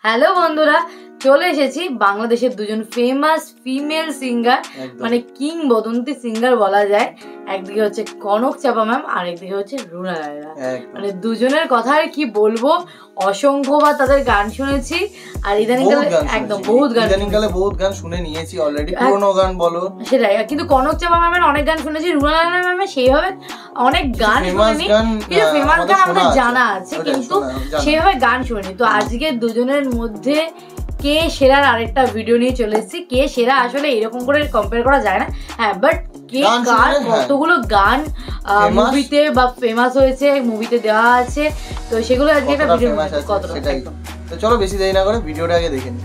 Hello বন্ধুরা, চলে এসেছি বাংলাদেশের দুজন ফেমাস ফিমেল সিঙ্গার, মানে কিংবদন্তি সিঙ্গার বলা যায়। একদিকে হচ্ছে কনক চাপা ম্যাম আর একদিকে হচ্ছে রুনা লায়লা। মানে দুজনের কথা আর কি বলবো, অসংখ্যবার তাদের গান শুনেছি। আর ইদানিংকালে একদম বহুত গান শুনে নিয়েছি অলরেডি, পুরনো গান বলো সেটাই। কিন্তু কনক চাপা ম্যামের অনেক গান শুনেছি, রুনা লায়লা ম্যামের সেইভাবে অনেক গান শুনিনি, কিন্তু ফেমাস গান আমাদের জানা আছে, কিন্তু সেইভাবে গান শুনিনি। তো আজকে দুজনের মধ্যে কে সেরার আরেকটা ভিডিও নিয়ে চলে এসেছি। কে সেরা আসলে এরকম করে কম্পেয়ার করা যায় না, হ্যাঁ, বাট কে কার কতগুলো গান মুভিতে বা ফেমাস হয়েছে, মুভিতে দেওয়া আছে, তো সেগুলো আজকে একটা ভিডিও কতটা। তো চলো বেশি দেরি না করে ভিডিওটা আগে দেখে নিই।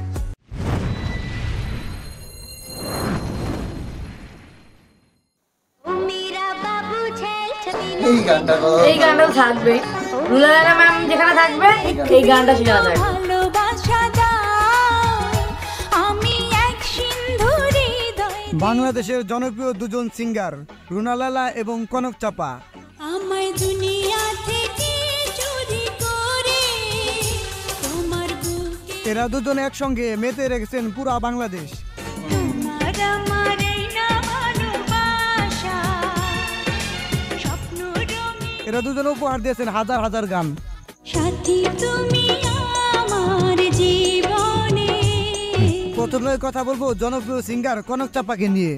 এই গানটা থাকবে, রুনা লায়লা ম্যাম যেখানে থাকবে এই গানটা সেখানে থাকবে। বাংলাদেশের জনপ্রিয় দুজন সিঙ্গার রুনা লায়লা এবং কনক চাপা। এরা দুজন একসঙ্গে মেতে রেখেছেন পুরা বাংলাদেশ। এরা দুজন উপহার দিয়েছেন হাজার হাজার গান। প্রথমে কথা বলবো জনপ্রিয় সিঙ্গার কনক চাপাকে নিয়ে।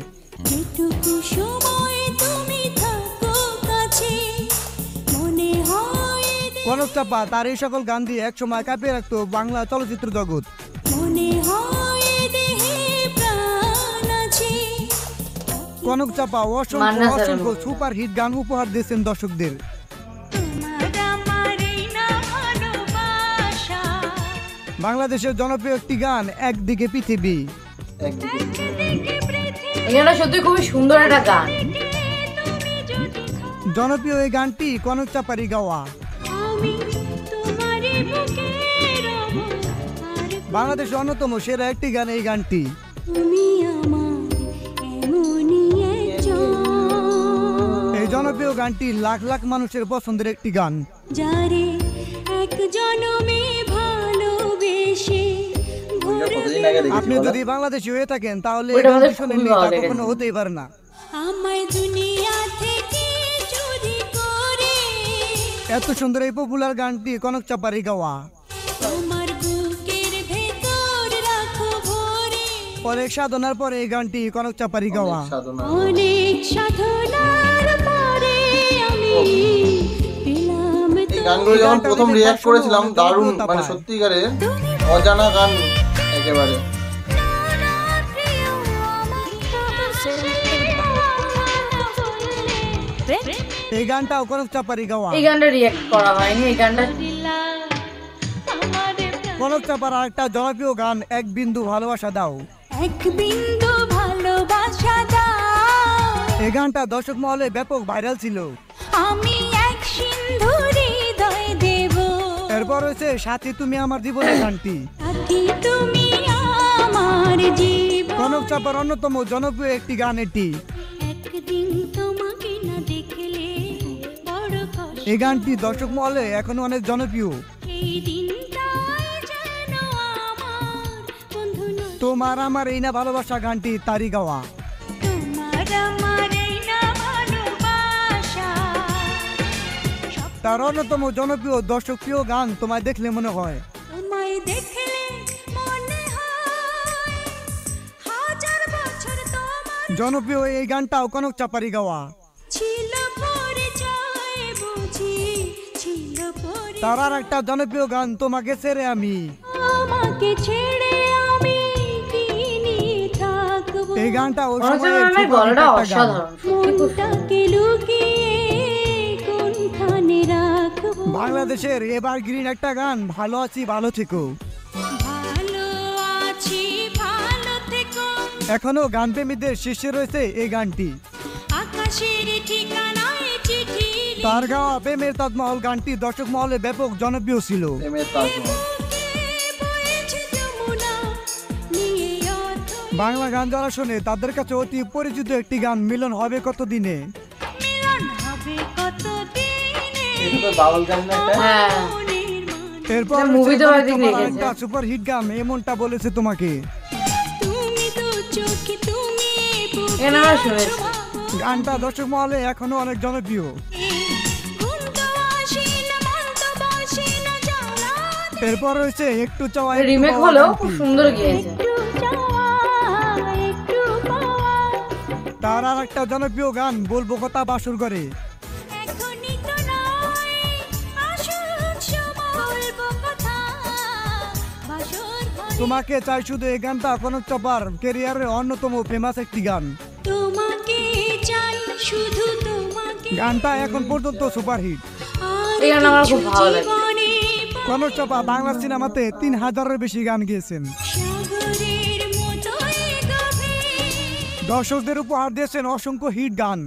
কনক চাপা তার এই সকল গান দিয়ে একসময় কাঁপিয়ে রাখতো বাংলা চলচ্চিত্র জগৎ। কনক চাপা অসংখ্য সুপার হিট গান উপহার দিয়েছেন দর্শকদের। বাংলাদেশের জনপ্রিয় একটি গান একদিকে পৃথিবী, এটা সত্যি খুবই সুন্দর একটা গান। জনপ্রিয় এই গানটি কনক চাপারই গাওয়া। বাংলাদেশের অন্যতম সেরা একটি গান এই গানটি। এই জনপ্রিয় গানটি লাখ লাখ মানুষের পছন্দের একটি গান। আপনি যদি বাংলাদেশি হয়ে থাকেন তাহলে কখনো হতেই পারে না। এত সুন্দর এই পপুলার গানটি কনক চাপারই গাওয়া। অনেক সাধনার পরে এই গানটি কনক চাপারই গাওয়া। গানগুলো যখন প্রথম রিঅ্যাক্ট করেছিলাম, দারুণ, মানে সত্যিকারের অজানা গান একেবারে। এই গানটাও কনক চাপারই গাওয়া। এই গানটা রিঅ্যাক্ট করা হয়নি। এই গানটা কনক চাপার আরেকটা জনপ্রিয় গান এক বিন্দু ভালোবাসা দাও। এক বিন্দু ভালোবাসা দাও। এই গানটা দর্শক মহলে ব্যাপক ভাইরাল ছিল। আমি এক সিন্ধু হৃদয় দেব। এরপর হয়েছে সাথী তুমি আমার জীবনের গানটি। সাথী তুমি আমার জীবন। কনক চাপার অন্যতম জনপ্রিয় একটি গান এটি। একদিন তোমাকে না দেখলে বড় কষ্ট। এই গানটি দর্শক মহলে এখনো অনেক জনপ্রিয়। এই দিনটাই যেন আমার বন্ধু নয়। তোমার আমার এই না ভালোবাসা গানটি তারই গাওয়া। তোমার আমার এই না ভালোবাসা। তার অন্যতম জনপ্রিয় দর্শক প্রিয় গান তোমায় দেখলে মনে হয়। তোমায় দেখলে মনে হয় হাজার বছর তোমার। জনপ্রিয় এই গানটাও কনক চাপারই গাওয়া। ছিল পরিচয় বুঝি, ছিল পরিচয়। তার আর একটা জনপ্রিয় গান তোমাকে ছেড়ে আমি। আমাকে ছেড়ে আমি কি নিয়ে থাকবো। এই গানটা ওই সময় গলাটা অসাধারণ, মনটাকে লুকিয়ে কোনখানে রাখবো। বাংলাদেশের এবার গ্রিন একটা গান ভালো আছি ভালো থেকো। ভালো আছি ভালো থেকো। এখনো গান প্রেমীদের শীর্ষে রয়েছে এই গানটি। আকাশের ঠিকানায় চিঠি। তার গাওয়া প্রেমের তাজমহল গানটি দর্শক মহলে ব্যাপক জনপ্রিয় ছিল। বাংলা গান যারা শোনে তাদের কাছে অতি পরিচিত একটি গান মিলন হবে কতদিনে। এরপর মুভিতে হয়তো দেখেছে সুপার হিট গান এমনটা বলেছে তোমাকে। তুমি তো চোখে তুমি এখানে আমরা শুনেছি গানটা দর্শক মহলে এখনো অনেক জনপ্রিয়। ঘুম তো আসে না মন তো বসে না জ্বালা এরপর রয়েছে একটু চাওয়া রিমেক হলো খুব সুন্দর গিয়েছে। একটু চাওয়া একটু পাওয়া তার আর একটা জনপ্রিয় গান বলবো কথা বাসর করে। এখনই তো নয় আসুক সময় বলবো কথা বাসর ঘরে তোমাকে চাই শুধু এই গানটা কনক চাপার ক্যারিয়ারের অন্যতম ফেমাস একটি গান। তোমাকে চাই শুধু তোমাকে গানটা এখন পর্যন্ত সুপারহিট। এই গান আমার খুব ভালো লাগে। জীবনে কনক চাপা বাংলা সিনেমাতে 3000-এর বেশি গান গেয়েছেন। সাগরের মতোই গভীর দর্শকদের উপহার দিয়েছেন অসংখ্য হিট গান।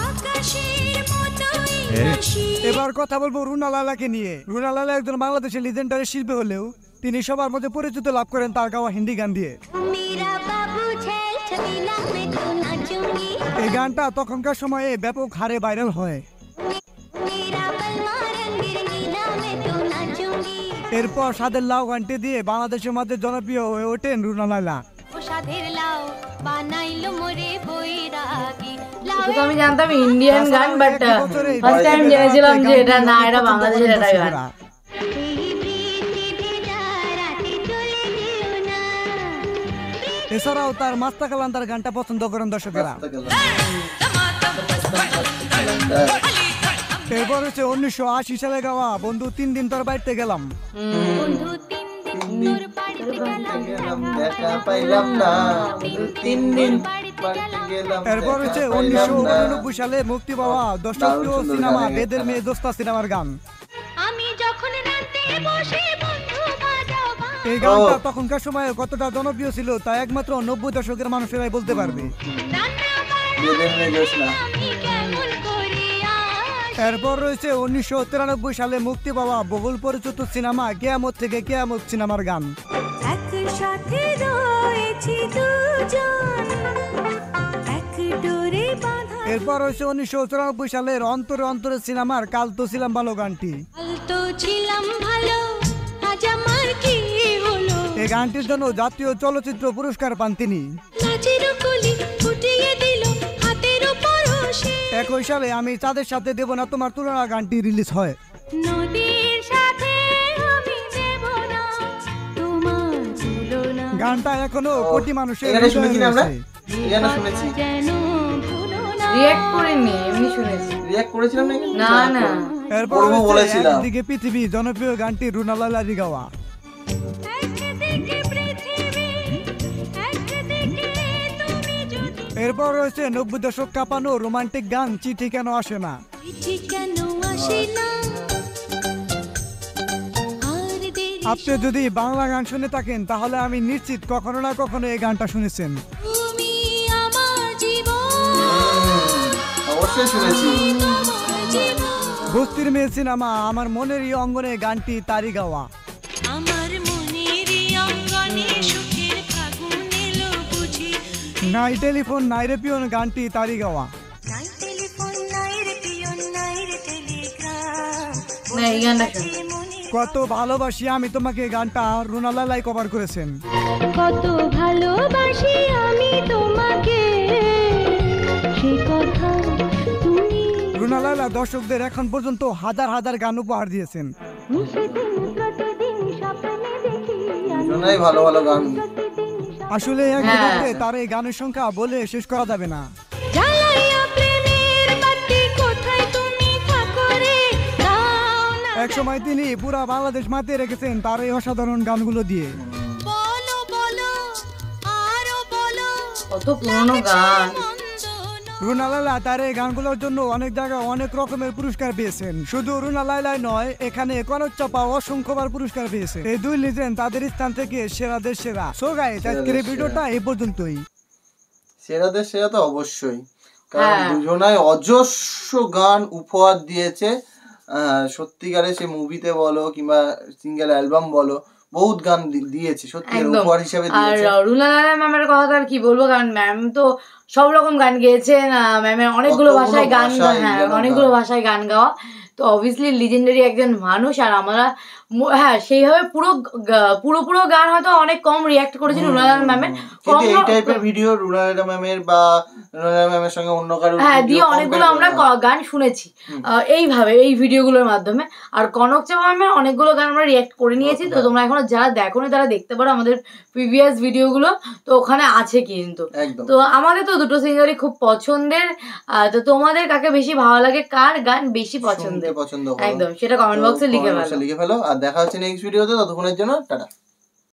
আকাশের মতোই হাসি এবার কথা বলবো রুনা লায়লাকে নিয়ে। রুনা লায়লা একজন বাংলাদেশের লিজেন্ডারি শিল্পী হলেও তিনি সবার মধ্যে পরিচিত লাভ করেন তার গাওয়া হিন্দি গান দিয়ে। मेरा बाबू झेल छबीला मैं तो नाचूंगी এই গানটা তখনকার সময়ে ব্যাপক হারে ভাইরাল হয়। मेरा बलमा रंगीन नीला मैं तो नाचूंगी এরপর সাদের লাউ গানটি দিয়ে বাংলাদেশের মধ্যে জনপ্রিয় হয়ে ওঠেন রুনা লায়লা। ও সাধের লাও বানাইলো মোরে বৈরাগী এটা তো আমি জানতাম ইন্ডিয়ান গান, বাট ফার্স্ট টাইম জেনেছিলাম যে এটা না, এটা বাংলাদেশের একটা গান। এই বৃষ্টি ভেজা রাতে চলে যেও না এছাড়াও তার মাস্তা কালান্তার গানটা পছন্দ করেন দর্শকেরা। এরপর হচ্ছে 1980 সালে গাওয়া বন্ধু 3 দিন তোর বাড়িতে গেলাম। বন্ধু তিন দিন তোর বাড়িতে গেলাম দেখা পাইলাম না, 3 দিন বাড়িতে গেলাম এরপর হচ্ছে 1989 সালে মুক্তি পাওয়া দর্শকপ্রিয় সিনেমা বেদের মেয়ে দোস্তা সিনেমার গান। আমি যখন রাতে বসে বন্ধু বাজাও এই গানটা তখনকার সময়ে কতটা জনপ্রিয় ছিল তা একমাত্র 90 দশকের মানুষেরাই বলতে পারবে। রান্না বেদের মেয়ে জোছনা। আমি কেমন করে আস এরপর রয়েছে 1993 সালে মুক্তি পাওয়া বহুল পরিচিত সিনেমা কিয়ামত থেকে কিয়ামত সিনেমার গান। একসাথে রয়েছি দুজন এক ডোরে বাঁধা এরপর রয়েছে 1994 সালের অন্তরে অন্তরে সিনেমার কাল তো ছিলাম ভালো গানটি। কাল তো ছিলাম ভালো আজ আমার কি হলো এই গানটির জন্য জাতীয় চলচ্চিত্র পুরস্কার পান তিনি। নাচের কলি ফুটিয়ে দিল হাতের উপর সে 21 সালে আমি চাঁদের সাথে দেব না তোমার তুলনা গানটি রিলিজ হয়। নদীর সাথে আমি দেব না তোমার তুলনা গানটা এখনো কোটি মানুষের এখানে শুনেছি না আমরা? রয়েছে। এখানে শুনেছি। যেন ভুলো না রিঅ্যাক্ট করিনি, এমনি শুনেছি। রিঅ্যাক্ট করেছিলাম নাকি? না না, এরপর করবো বলেছিলাম। একদিকে পৃথিবী জনপ্রিয় গানটি রুনা লায়লারই গাওয়া। একদিকে পৃথিবী একদিকে তুমি যদি এরপর রয়েছে 90 দশক কাঁপানো রোমান্টিক গান চিঠি কেন আসে না। চিঠি কেন আসে না আর দেরি আপনি যদি বাংলা গান শুনে থাকেন তাহলে আমি নিশ্চিত কখনো না কখনো এই গানটা শুনেছেন। তুমি আমার জীবন অবশ্যই শুনেছি। আমার জীবন বস্তির মেয়ে সিনেমা আমার মনেরই অঙ্গনে গানটি তারই গাওয়া। আমার মনের অঙ্গনে সুখের ফাগুন এলো বুঝি নাই টেলিফোন নাই রে পিয়ন গানটি তারই গাওয়া। নাই টেলিফোন নাই রে পিয়ন নাই রে টেলিগ্রাম না এই গানটা শুনি। মনে কত ভালোবাসি আমি তোমাকে গানটা রুনা লায়লাই কভার করেছেন। কত ভালোবাসি আমি তোমাকে সে কথা তুমি রুনা লায়লা দর্শকদের এখন পর্যন্ত হাজার হাজার গান উপহার দিয়েছেন। সেদিন প্রতিদিন স্বপ্নে দেখি দুজনেই ভালো ভালো গান। আসলে এক মুহূর্তে তার এই গানের সংখ্যা বলে শেষ করা যাবে না। জ্বালাইয়া প্রেমের বাতি কোথায় তুমি থাকো রে দাও না এক সময় তিনি পুরা বাংলাদেশ মাতিয়ে রেখেছেন তার এই অসাধারণ গানগুলো দিয়ে। বলো বলো আরো বলো কত পুরনো গান। মন্দ রুনা লায়লা তার এই গানগুলোর জন্য অনেক জায়গায় অনেক রকমের পুরস্কার পেয়েছেন। শুধু রুনা লায়লাই নয়, এখানে কনক চাপা অসংখ্যবার পুরস্কার পেয়েছে। এই দুই লিজেন্ড তাদের স্থান থেকে সেরাদের সেরা। সো গাইস আজকের এই ভিডিওটা এই পর্যন্তই। সেরাদের সেরা তো অবশ্যই, কারণ দুজনাই অজস্র গান উপহার দিয়েছে। সত্যিকারে সে মুভিতে বলো কিংবা সিঙ্গেল অ্যালবাম বলো, বহুত গান দিয়েছে সত্যি উপহার হিসেবে আর দিয়েছে। রুনা লায়লা ম্যামের কথা তো আর কি বলবো, কারণ ম্যাম তো সব রকম গান গেয়েছেন। ম্যামের অনেকগুলো ভাষায় গান, হ্যাঁ অনেকগুলো ভাষায় গান গাওয়া। তো অবভিয়াসলি লিজেন্ডারি একজন মানুষ। আর আমরা হ্যাঁ সেইভাবে পুরো গান হয়তো অনেক কম রিয়াক্ট করেছি রুনালাল ম্যামের, কিন্তু এই টাইপের ভিডিও রুনালাল ম্যামের বা রুনালাল ম্যামের সঙ্গে অন্য কারোর হ্যাঁ দিয়ে অনেকগুলো আমরা গান শুনেছি এইভাবে এই ভিডিওগুলোর মাধ্যমে। আর কনক চাপা ম্যামের অনেকগুলো গান আমরা রিয়াক্ট করে নিয়েছি। তো তোমরা এখনো যারা দেখোনি তারা দেখতে পারো আমাদের প্রিভিয়াস ভিডিওগুলো, তো ওখানে আছে কিন্তু। একদম। তো আমাদের তো দুটো সিঙ্গারই খুব পছন্দের। তো তোমাদের কাকে বেশি ভালো লাগে, কার গান বেশি পছন্দের, পছন্দ একদম সেটা কমেন্ট বক্সে লিখে ফেলো। আর দেখা হচ্ছে নেক্সট ভিডিওতে, ততক্ষণের জন্য টাটা।